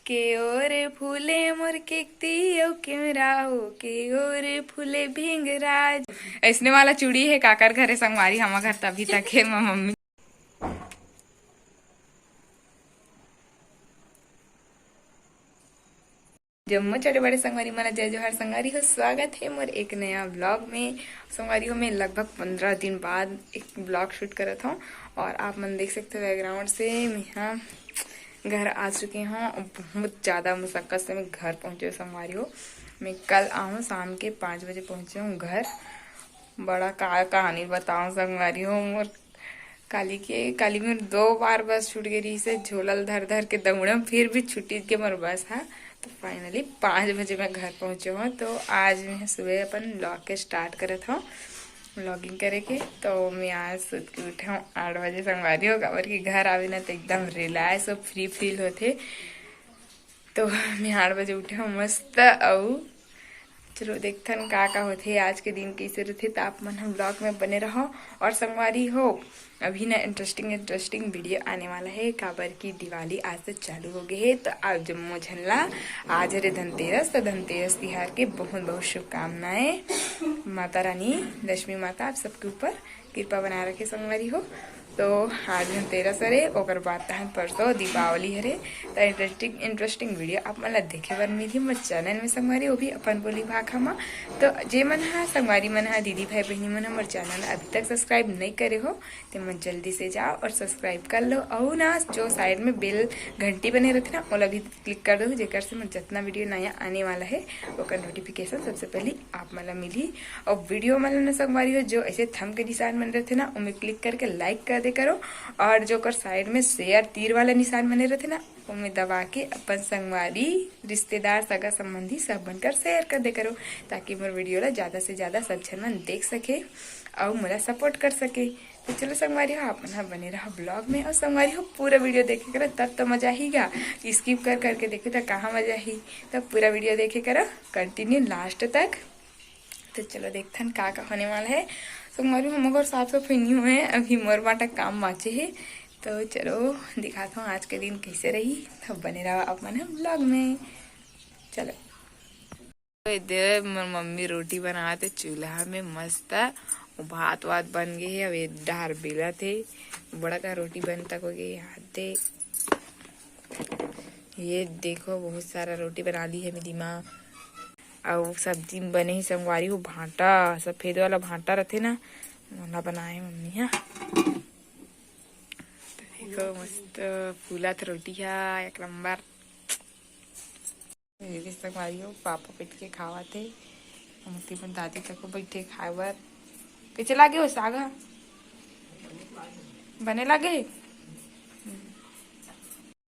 के ओर फूले मोर केकती केमरा हो के ओर फूले भिंगराज। ऐसने वाला चूड़ी है काकर घरे संगवारी हम घर तभी तक है मम्मी। जम्मू छोटे बड़े संगवारी माना जय जोहार संगवारी हो, स्वागत है मोर एक नया व्लॉग में। संगवारी हो मैं लगभग 15 दिन बाद एक व्लॉग शूट करत हूँ और आप मन देख सकते हो बैकग्राउंड से मैं यहाँ घर आ चुके हूँ। बहुत ज़्यादा मुशक्क़त से मैं घर पहुँचे संगवारी हो। मैं कल आऊँ शाम के 5 बजे पहुँचे हूँ घर। बड़ा कहानी बताऊँ संगवारी हो मोर काली में 2 बार बस छूट गई से झोलल धर धर के दौड़म फिर भी छुट्टी के मोर बस है। तो फाइनली 5 बजे मैं घर पहुँचे हूँ। तो आज मैं सुबह अपन व्लॉग के स्टार्ट करत हूँ व्लॉगिंग करे के। तो मैं आज सुत के उठे हूँ 8 बजे संगवारी हो काबर कि घर आवे ना तो एकदम रिलैक्स और फ्री फील होते। तो मैं 8 बजे उठे हूँ मस्त। और चलो देखथन का होते आज के दिन कैसे रहते। तो आप मन हम ब्लॉग में बने रहो। और संगवारी हो अभी ना इंटरेस्टिंग वीडियो आने वाला है काबर की दिवाली आज से चालू हो गई है। तो आप जम्मू झनला आज है धनतेरस। तो धनतेरस तिहार के बहुत बहुत शुभकामनाएं। माता रानी लक्ष्मी माता आप सबके ऊपर कृपा बनाए रखे संगवारी हो। तो आज धनतेरस हरे ओकर बाद तहन परसों दीपावली हरे। तो इंटरेस्टिंग वीडियो आप मन ला देखे बर मिली मोर चैनल में संगवारी वो भी अपन बोली भाखा में। तो जे मन हा संगवारी मन हा दीदी भाई बहनी मन मोर चैनल अभी तक सब्सक्राइब नहीं करे हो तो मन जल्दी से जाओ और सब्सक्राइब कर लो। और ना जो साइड में बेल घंटी बने रहते ना ओला भी क्लिक कर दो जेकर से मैं जितना वीडियो नया आने वाला है ओकर नोटिफिकेशन सबसे पहले आप मन ला मिली। और वीडियो मन ला संगवारी हो जो ऐसे थंब के निशान बन रहते ना उनमें क्लिक करके लाइक कर दे करो। और जो कर साइड में शेयर तीर वाला निशान बने रहते ना उनमें दबा के अपन संगवारी रिश्तेदार सगा संबंधी सब बनकर शेयर कर दे करो ताकि मोर वीडियो ला ज्यादा से ज्यादा सब जन मन देख सके और मोला सपोर्ट कर सके। तो चलो संगवारी हो आप मन बने रहो ब्लॉग में। और संगवारी हो पूरा वीडियो देखे करो तब तो मजा ही गा। स्किप कर करके देखो तो कहाँ मजा ही। तब पूरा वीडियो देखे करो कंटिन्यू लास्ट तक। तो चलो देखथन का होने वाला है। संगवारी हो मगर साफ सफाई नहीं हुए अभी मोर बाटा काम बाचे है। तो चलो दिखाता हूँ आज के दिन कैसे रही। तो बने रहो आप मन ब्लॉग में। चलो इधर मोर मम्मी रोटी बनाते चूल्हा में मस्त। भात वात बन गए है। अब डार बेला थे बड़ा का रोटी बन तक हो गई हाथे। ये देखो बहुत सारा रोटी बना ली है मेरी माँ। और सब्जी बने ही संगवारी हो भाटा सफेद वाला भाटा रहते ना वाला बनाए मम्मी है। देखो मस्त फूलत रोटी है एक नंबर। संगवारी हो पापा बैठ के खावा थे अपन दादी तक बैठे खाए बर। कैसे लागे हो साग बने लागे।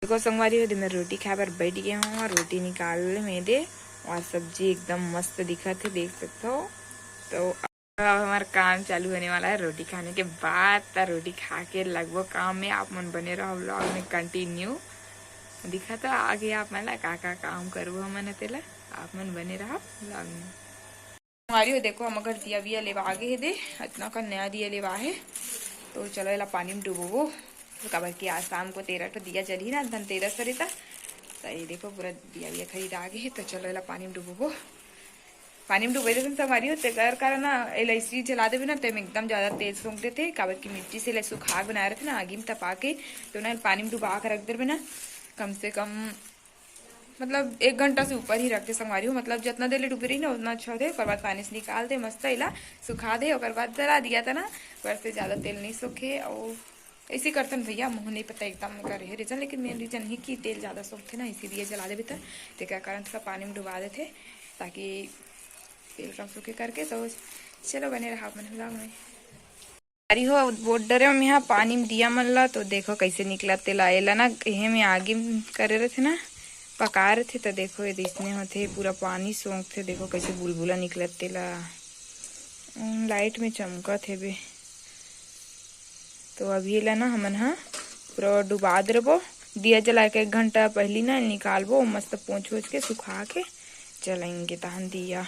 देखो संगवारी हो मैं रोटी खाए बर बैठ गया हूँ। रोटी निकाल में दे और सब्जी एकदम मस्त दिखत है देख सकते हो। तो अब हमारा काम चालू होने वाला है रोटी खाने के बाद। रोटी खा के लगभग काम में आप मन बने रहो व्लॉग में कंटिन्यू दिखा। तो आगे आप मन ला का काम करबो हमन तेला आप मन बने रहो व्लॉग में। हमारी हो देखो हम अगर दिया बिया लेवा आगे है दे इतना का नया दिया लेवा है। तो चलो इला पानी में डूबो काबर की आज शाम को 13 तो दिया जली ना धनतेरस सरिता। तो ये देखो पूरा दिया बिया खरीद आगे है। तो चलो इला पानी में डूबो पानी में डूबे देते संगवारी होते कारण ना इलायची जला देवे ना तो एकदम ज्यादा तेज सूख देते काबर की मिट्टी से सुखा बनाए रहते ना आगे में तपा के। तो ना पानी में डुबा के रख देवे ना कम से कम मतलब 1 घंटा से ऊपर ही रखते संगवारी हो। मतलब जितना देर डूबे रही ना उतना अच्छा दे। और बाद पानी से निकाल दे मस्त इला सुखा दे और बाद जला दिया था ना घर से ज्यादा तेल नहीं सूखे। और ऐसे करतन भैया मुँह नहीं पता एकदम करे है रीजन लेकिन मेन रीजन ही कि तेल ज्यादा सूखते ना इसीलिए जला देवे था। तो क्या कारण थोड़ा पानी में डुबा देते ताकि तेल कम सूखे करके। तो चलो बने रहा मन व्लॉग में। अरे हो बहुत डरे हम यहाँ पानी में दिया मन ला। तो देखो कैसे निकला तेल आएला ना कहे में आगे करे रहे थे ना पका रहे थे। तो देखो ये इसने होते पूरा पानी सोंख थे देखो कैसे बुलबुला निकला तेला लाइट में चमका थे बे। तो अभी ला ना हमन हा पूरा डुबा देबो दिया जला के 1 घंटा पहले ना निकालबो मस्त पोंछ वोछ के सुखा के चलाएंगे तहन दिया।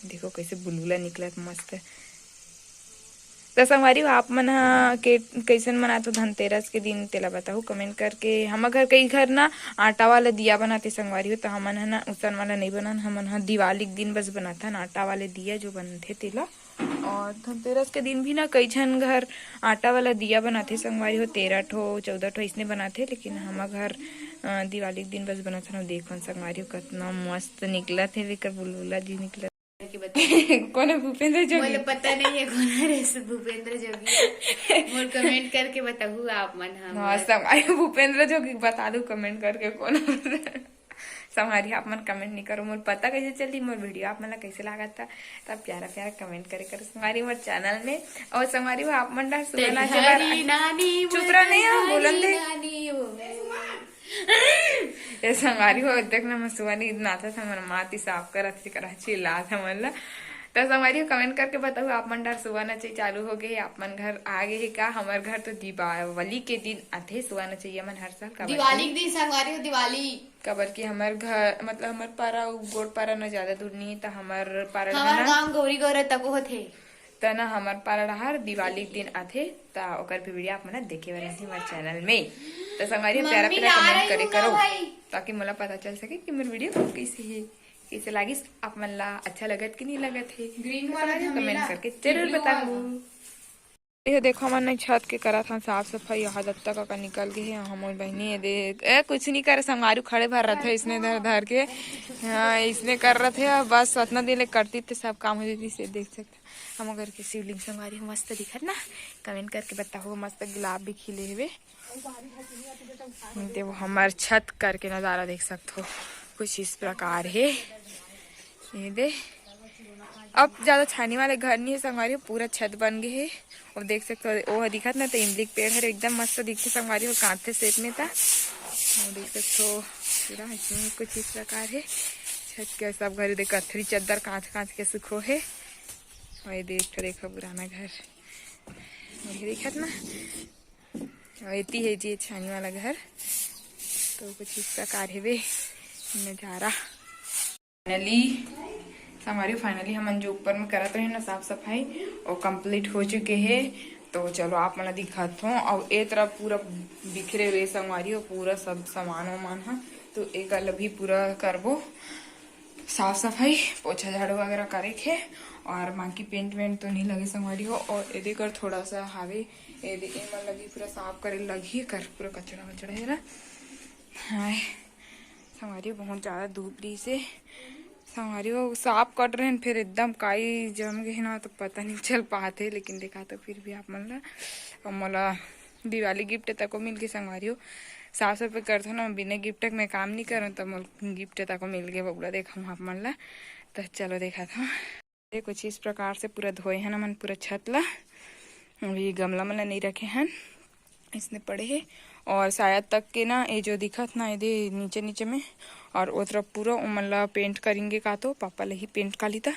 देखो कैसे बुलबुला निकला मस्त तो संगवारी आप मन ह के कैसन मनातो धनतेरस के दिन तेला बताहू कमेंट करके। हम घर कई घर ना आटा वाला दिया बनाते संगवारी, तो हमन ह ना उसन वाला नहीं बनन, हमन ह दिवाली के दिन बस बनाथन आटा वाले दिया जो बनथे तेला। और धनतेरस के दिन भी ना कई झन घर आटा वाला दिया बनाथे संगवारी हो, 13 ठो 14 ठो इसने बनाथे, लेकिन हम घर दिवाली के दिन बस बनाथन। देखो संगवारी कितना मस्त निकलत है, लेकर बुलबुला जी निकलत कौन है भूपेंद्र जोगी? मुझे पता नहीं है कौन है भूपेंद्र जोगी। मोर कमेंट करके बताऊ आप मन हाँ संगवारी भूपेंद्र जोगी बता दो कमेंट करके कौन संगवारी आप मन कमेंट नहीं करो, मोर पता कैसे चलती मोर वीडियो आप मन कैसे लागत था, तब प्यारा प्यारा कमेंट करे करो संगवारी मोर चैनल में। और संगवारी आप मन ला सुना चुप रहा नहीं है बोलन दे ये संगवारी हो देखना मैं सुवानी नाथा था मन माती साफ करत थी कराची ला था मन ला। तो संगवारी कमेंट करके बताओ आप मन डर सुबह चाहिए चालू हो गए, आप मन घर आ गए है का? हमारे घर तो दीपावली के दिन आते सुबह चाहिए मन हर साल दिवाली के दिन संगवारी हो दिवाली कबर की हमारे घर मतलब हमारे पारा गोड़ पारा न ज्यादा दूर नहीं तो हमारे पारा हमार गांव गौरी गौरा तक होथे त ना हमारे पारा डहार दिवाली के दिन आथे ता ओकर भी वीडियो आप मन देखे वाला हमारे चैनल में। तो संगवारी प्यारा प्यारा कमेंट करे करो ताकि मुला पता चल सके कि मेरे वीडियो कैसे है, कैसे लगी आप मन ला अच्छा लगत कि नहीं लगत है, ग्रीन वाला कमेंट करके जरूर बताओ। ये देखो हमने छत के करा था साफ सफाई, यहाँ दत्ता का निकल गए है हमारी बहनी देख कुछ नहीं करे संगवारी खड़े भर रहे थे इसने धर धर के, हाँ इसने कर रहे थे बस उतना दिन करती थे सब काम हो जाती से देख सकते हम घर के शिवलिंग संगवारी मस्त दिखत ना, कमेंट करके बताओ मस्त गुलाब भी खिले हुए। देखो हमारे छत करके नजारा देख सकते हो कुछ इस प्रकार है, ये दे अब ज्यादा छानी वाले घर नहीं है संगवारी, पूरा छत बन गए है और देख सकते हो वो दिखत ना तो इमली के पेड़ है एकदम मस्त दिखते संगवारी और कांटे सेट में था और देख सकते हो पूरा इसमें कुछ इस प्रकार है। छत के सब घर देख अथरी चद्दर कांच कांच के सुखो है और ये देखो पुराना घर दिखत ना इतनी है जी छानी वाला घर। तो कुछ इस प्रकार है वे नजारा। फाइनली हम जो ऊपर में करत रहे ना साफ सफाई और कंप्लीट हो चुके हैं। तो चलो आप मन दिखत हो और ए तरफ पूरा बिखरे हुए संगवारी और पूरा सब सामान वामान है, तो एक भी पूरा करबो साफ सफाई पोछा झाड़ू वगैरह करे के और बाकी पेंट वेंट तो नहीं लगे संगवारी हो। और एदे कर थोड़ा सा हावे एदे मन लगी पूरा साफ करे लगी कर पूरा कचरा वचड़ा है ना। हाय संगवारी बहुत ज्यादा धूप रही से संगवारी वो साफ कर रहे हैं फिर एकदम काई जम गए ना तो पता नहीं चल पाते, लेकिन देखा तो फिर भी आप मन ला मोला दिवाली गिफ्ट तक को मिल गई संगवारी हो साफ सफाई करते हो ना बिना गिफ्ट मैं काम नहीं करूँ तो मोल गिफ्ट तक को मिल गया बबुला देखा आप मन ला। तो चलो देखा था ये कुछ इस प्रकार से पूरा धोए हैं ना मन पूरा छत ला, अभी गमला मला नहीं रखे हैं इसने पड़े है और शायद तक के ना ये जो दिखत ना ये नीचे नीचे में और वो तरफ पूरा मतलब पेंट करेंगे का तो पापा ले ही पेंट का ली था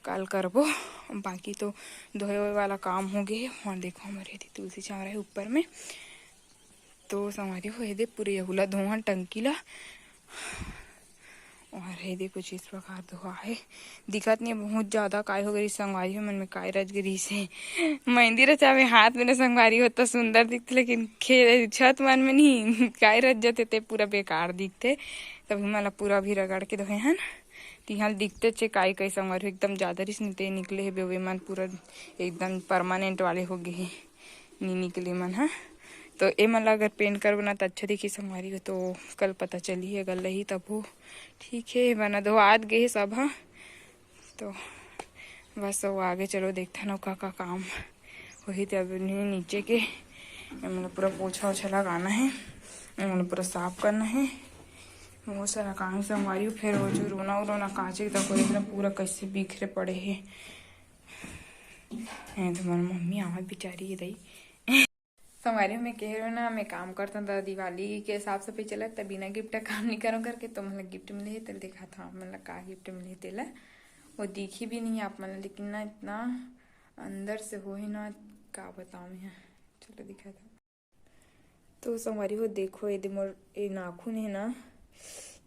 कल करबो, बाकी तो धोए वाला काम हो गए। और देखो हमारे तुलसी चावरा है ऊपर में तो संगवारी हो दे पूरे यहुला धोहन टंकी ला और ये कुछ इस प्रकार धोआ है दिखत नहीं बहुत ज्यादा काय हो गई संगवारी हो मन में काय रच गई से मेहंदी रचावे हाथ में संगवारी हो तो सुंदर दिखते लेकिन छत मन में नहीं काय रच जाते ते पूरा बेकार दिखते। तभी मला पूरा भी रगड़ के धोए हैं तिहाल दिखते चे काय कई संगवारी एकदम ज्यादा रिस नहीं निकले है बेवे मन पूरा एकदम परमानेंट वाले हो गए नहीं निकले मन है। तो ये मतलब अगर पेंट कर बना तो अच्छा दिखी संगवारी हो तो कल पता चली है गल रही तब हो ठीक है बना दो आज गए सब। हाँ तो बस वो आगे चलो देखते ना का काम वही तो अभी नीचे के मतलब पूरा पोछा ओछा लगाना है मतलब पूरा साफ करना है बहुत सारा काम संगवारी हो। फिर वो जो रोना वोना कांचे तक देखना पूरा कैसे बिखरे पड़े है तुम्हारी मम्मी आवाज बेचारी रही संगवारी में कह रहे हो ना मैं काम करता था दिवाली के हिसाब से पे चला तब बिना गिफ्ट काम नहीं करूँ करके तो मतलब गिफ्ट मिले तब देखा था मतलब का गिफ्ट मिले तेला वो दिखी भी नहीं आप मतलब लेकिन ना इतना अंदर से हो ही ना का बताऊँ मैं चलो दिखा था। तो संगवारी हो देखो ये मोर ये नाखून है ना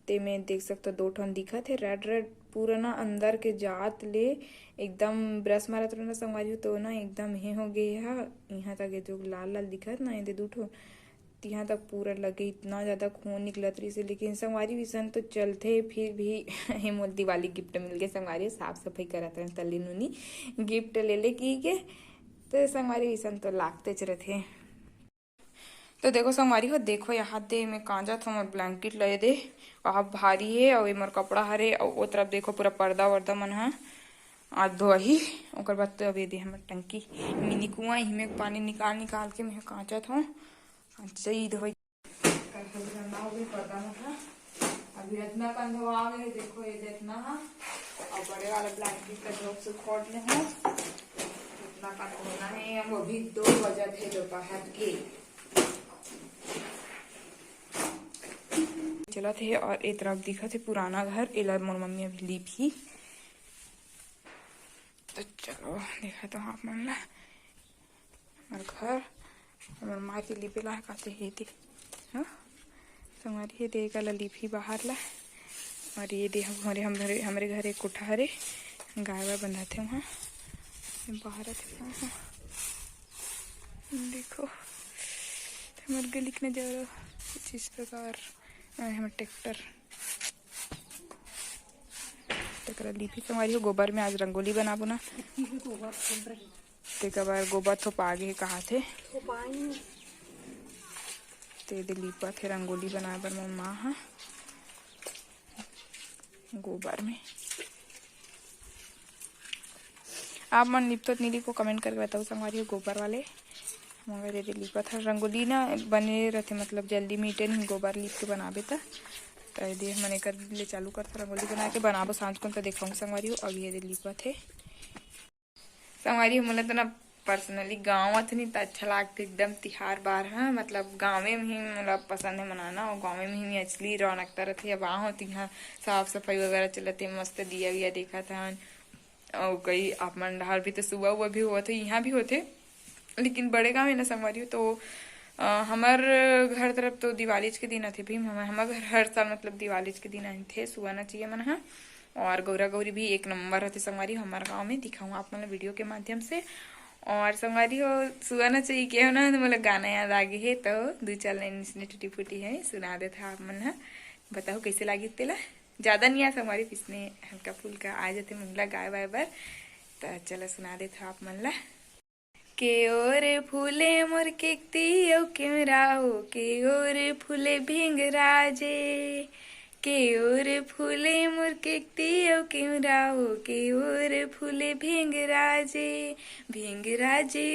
ते में देख सकते हो 2 ठन दिखत है रेड रेड पूरा ना अंदर के जात ले एकदम ब्रश मारत रहो ना संगवारी हो तो ना एकदम हे हो गए है। यहाँ तक ये जो लाल लाल दिखत ना ये 2 ठो यहाँ तक पूरा लगे इतना ज्यादा खून निकलत रही से। लेकिन संगवारी विसन तो चलते फिर भी हेमोल दिवाली गिफ्ट मिल गए संगवारी साफ सफाई करत रहे तली नुनी गिफ्ट ले ले की के तो संगवारी विसन तो लागते च रहे। तो देखो संगवारी हो देखो यहाँ दे में कांजा था मोर ब्लैंकेट ले दे वहाँ भारी है और मोर कपड़ा हरे और वो तरफ देखो पूरा पर्दा वर्दा मन है आज धोही ओकर बाद तो अभी दे हमर टंकी मिनी कुआं ही में पानी निकाल निकाल के मैं कांचा था सही धोई पर्दा में अभी इतना कंधवा गए देखो ये इतना और बड़े वाला ब्लैंकेट का झोंक से खोल ले हूँ इतना का होना है। अब अभी 2 बजे थे दोपहर के चला थे और एक तरफ दिखा थे पुराना घर एला मोर मम्मी अभी ली भी तो चलो देखा तो आप मन ला हमार घर हमार माँ के लिपे ला कहते हे दे हमारी ये दे का लिपी बाहर ला और ये दे हमारे घर एक कोठा हरे गाय वाय बंधा थे वहाँ बाहर थे वहाँ देखो हमारे गली के नजारा कुछ इस प्रकार हमारे ट्रैक्टर लिपी हमारी हो गोबर में आज रंगोली बनाबो ना ते कबार गोबर थोप आगे कहा थे ते दे लिपा थे रंगोली बनाए बर मोर माँ हा गोबर में। आप मन लिपत नीली को कमेंट करके बताओ संगवारी हो गोबर वाले मगर ये लिपा था रंगोली ना बने रहते मतलब जल्दी मीटे नहीं गोबर लिप के बनाबे तो ये मैंने कर ले चालू करता रंगोली बना के बनाबो सांझ को तो देखाऊँ संगवारी हो। अभी ये लिपा थे संगवारी हो मोला तो ना पर्सनली गाँव नहीं तो अच्छा लगता एकदम तिहार बार है मतलब गाँव में ही मोला पसंद है मनाना और गाँव में ही असली रौनकता रहती है। वहाँ होती है साफ सफाई वगैरह चलते मस्त दिया विया देखा था और कई आप मन डहार भी तो सुबह हुआ भी हुआ थे यहाँ भी होते लेकिन बड़े गाँव है ना संगवारी हो तो हमार घर तरफ तो दिवाली के दिन आते भी हमारे घर हर साल मतलब दिवाली के दिन आए थे सुहाना चाहिए मन है और गौरा गौरी भी एक नंबर रहते संगवारी हमारे गाँव में दिखाऊँ आप मतलब वीडियो के माध्यम से। और संगवारी हो सुहाना चाहिए क्या ना तो मतलब गाना याद आगे है तो 2-4 लाइन इसने टूटी फूटी है सुना देता आप मन है बताओ कैसे लगी तेला ज्यादा नहीं आ संगवारी पिसने हल्का फुल्का आ जाते मंगला गाय वाय बर तो चलो सुना देता आप मन ला के ओर फूले मोर केकती ओ केमराओ के ओर फूले भिंग राजे के ओर फूले मोर केकती ओ केमराओ के ओर फूले भिंग राजे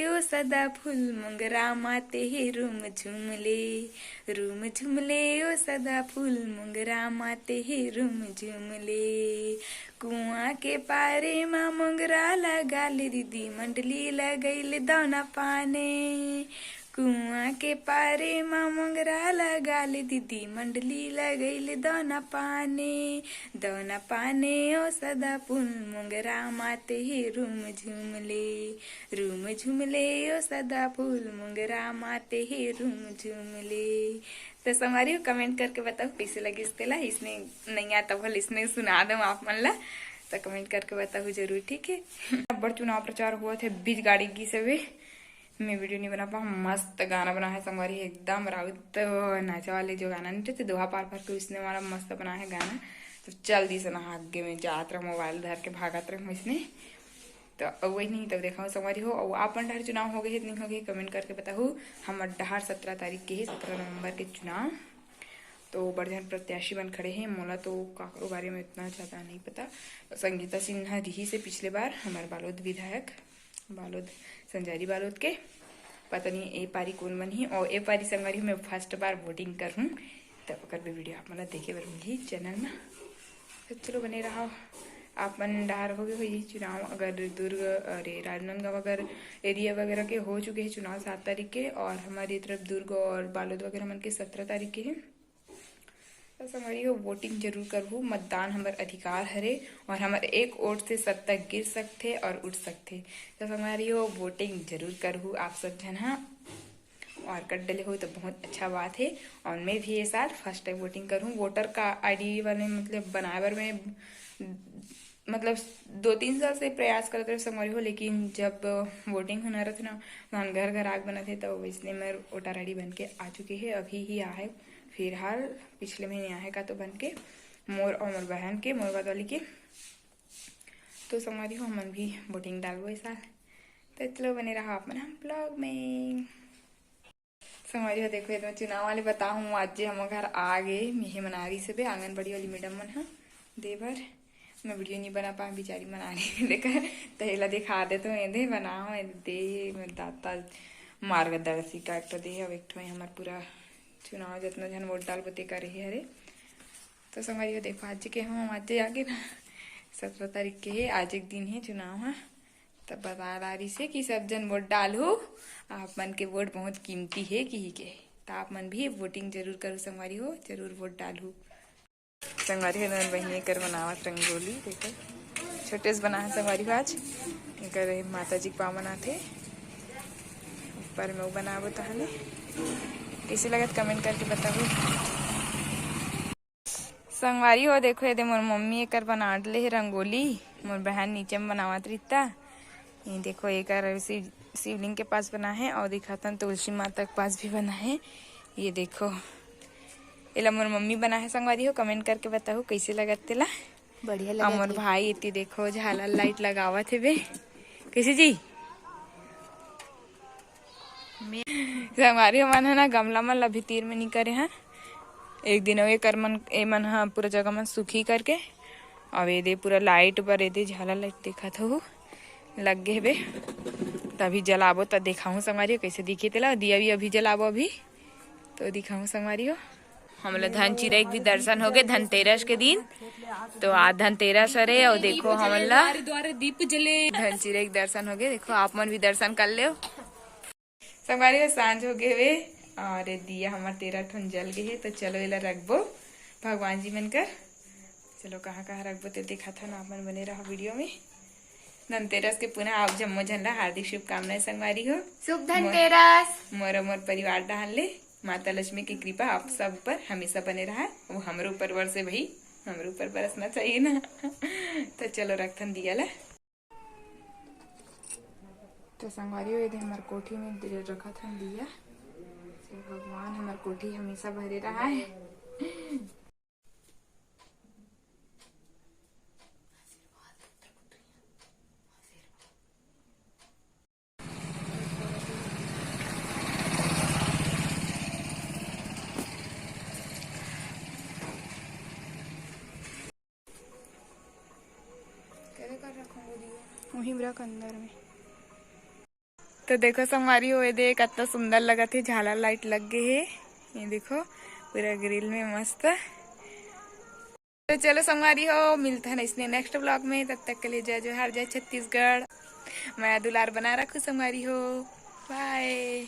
ओ सदा फूल मंगरा माते ही रूम झुमले ओ सदा फूल मंगरा माते ही रूम झुमले कुआं के पारे माँ मंगरा लगा ले दीदी मंडली लगैले दाना पाने कुआं के पारे माँ मंगरा लगा ले दीदी मंडली लगैले दाना पाने ओ सदा फूल मंगरा माते ही रूम झुमले ओ सदा फूल मंगरा माते ही रूम झुमले। तो संगवारी हो कमेंट करके बताओ कैसे लगी इसतेला इसने नहीं आता भल इसने सुना दो आप मन ला तो कमेंट करके बताओ जरूर ठीक है। बड़ चुनाव प्रचार हुआ थे बीच गाड़ी की सभी मैं वीडियो नहीं बना पाऊँ मस्त गाना बना है संगवारी एकदम राउत नाचा वाले जो गाना नहीं थे दोहा पार के उसने हमारा मस्त बना है गाना तो जल्दी से नहा आगे में जात रहा मोबाइल धर के भागत रहे इसने तो वही नहीं तो देखा संगवारी हो और आप डहार चुनाव हो गए नहीं हो गए कमेंट करके बताओ हम डहार 17 तारीख के ही 17 नवंबर के चुनाव तो बढ़िया प्रत्याशी बन खड़े हैं मोला तो काकरो बारे में इतना ज़्यादा नहीं पता। संगीता सिन्हा रही से पिछले बार हमारे बालोद विधायक बालोद संजारी बालोद के पता नहीं ए पारी कौन बनी और ए पारी संगवारी मैं फर्स्ट बार वोटिंग कर हूँ तब अगर भी वीडियो आप मतलब देखे बर मिली चैनल में तो चलो बने रहा आप मन डहार हो गए हो यही चुनाव अगर दुर्ग अरे राजनांदगांव अगर एरिया वगैरह के हो चुके हैं चुनाव 7 तारीख के और हमारी तरफ दुर्ग और बालोद वगैरह मन के 17 तारीख के हैं तो हमारी वोटिंग जरूर करबू मतदान हमारे अधिकार हरे और हमारे एक वोट से 7 तक गिर सकते और उठ सकते तो हमारी वोटिंग जरूर करबू आप सब जन हाँ और कर डले हो तो बहुत अच्छा बात है। और मैं भी ये साल फर्स्ट टाइम वोटिंग करूँ। वोटर का आईडी वाले मतलब बनाए बार में मतलब 2-3 साल से प्रयास करते रहे संगवारी हो, लेकिन जब वोटिंग होना रहा था ना वहाँ घर घर आग बना थे, तो इसलिए मैं वोटर आईडी बन के आ चुकी है। अभी ही आए फिलहाल पिछले महीने आए का तो बन के मोर और मोर बहन के मोर वाली के। तो संगवारी हो हमन भी वोटिंग डालबो इस साल। तो चलो बने रहा आप मन हम ब्लॉग में। संगवारी हो देखो ये चुनाव वाले बताऊँ आज जे हम घर आ गए मेहमानारी से भी आंगनबाड़ी वाली मैडम मन हा देवर। मैं वीडियो नहीं बना पाई बेचारी मनाने लेकर, तो एला दिखा दे तो दे बनाओ दे दाता मार्गदर्शिका एक तो दे अब एक हमार पूरा चुनाव जितना जन वोट डाल बते करे हरे। तो संगवारी हो देखो आज के हम आज आगे ना 17 तारीख के है, आज एक दिन है चुनाव है। तब बता रही से कि सब जन वोट डालो, आप मन के वोट बहुत कीमती है कि के, तो आप मन भी वोटिंग जरूर करो संगवारी हो, जरूर वोट डालू। संगवारी हो बहने कर बनावत रंगोली देखो छोटे से बना है संगवारी हो आज कर माता जी पा बनाते ऊपर में वो बनाबो तहले कैसे लगत कमेंट करके बताओ। संगवारी हो देखो ये मोर मम्मी एक बना ले है रंगोली, मोर बहन नीचे में बनावत रहीता। ये देखो एक शिवलिंग के पास बना है और दिखाता तुलसी माता के पास भी बना है। ये देखो एला मोर मम्मी बना है संगवारी हो, कमेंट करके बताओ कैसे लगत तेला। बढ़िया और लगा मोर भाई इतनी देखो झालर लाइट लगावत है बे कैसे जी। संगवारी हो मन है ना गमला मन ला भीतर में नहीं करे हैं, एक दिन ये कर मन ए मन हा पूरा जगह मन सुखी करके अब ये दे पूरा लाइट पर दे झालर लाइट देखा हो लग गए बे। तभी जलाबो तो दिखाऊं संगवारी हो कैसे दिखे तेला। दिया भी अभी जलाबो अभी तो दिखाऊं संगवारी हो। हमला धनचिरा भी दर्शन हो गए धनतेरस के दिन, तो आज धनतेरस अरे और देखो हमला दीप जले धनचिरा दर्शन हो गए। देखो आप मन भी दर्शन कर ले संगवारी हो। सांझ हो गए वे और दिया हमार 13 ठन जल गए है, तो चलो एला रखबो भगवान जी मन कर। चलो कहाँ कहाँ रखबो तो देखा था ना आप मन बने रहा वीडियो में। धनतेरस के पुनः आप जम्मो जन ला हार्दिक शुभकामनाएं संगवारी हो। शुभ धनतेरस। मोर परिवार डाल ले माता लक्ष्मी की कृपा आप सब पर हमेशा बने रहा, वो हमारे ऊपर वर्षे भाई हमारे ऊपर बरसना चाहिए ना। तो चलो रखन दिया ला। तो संगवारी हो हमारे कोठी में रखा था दिया, भगवान हमारे कोठी हमेशा भरे रहा है। वहीं रख अंदर में। तो देखो संगवारी हो दे कितना सुंदर लगा थे झालर लाइट लग गए है। ये देखो पूरा ग्रिल में मस्त। तो चलो संगवारी हो मिलता है ना इसने नेक्स्ट ब्लॉग में, तब तक के लिए जय जोहार जय छत्तीसगढ़। मैं दुलार बना रखू संगवारी हो, बाय।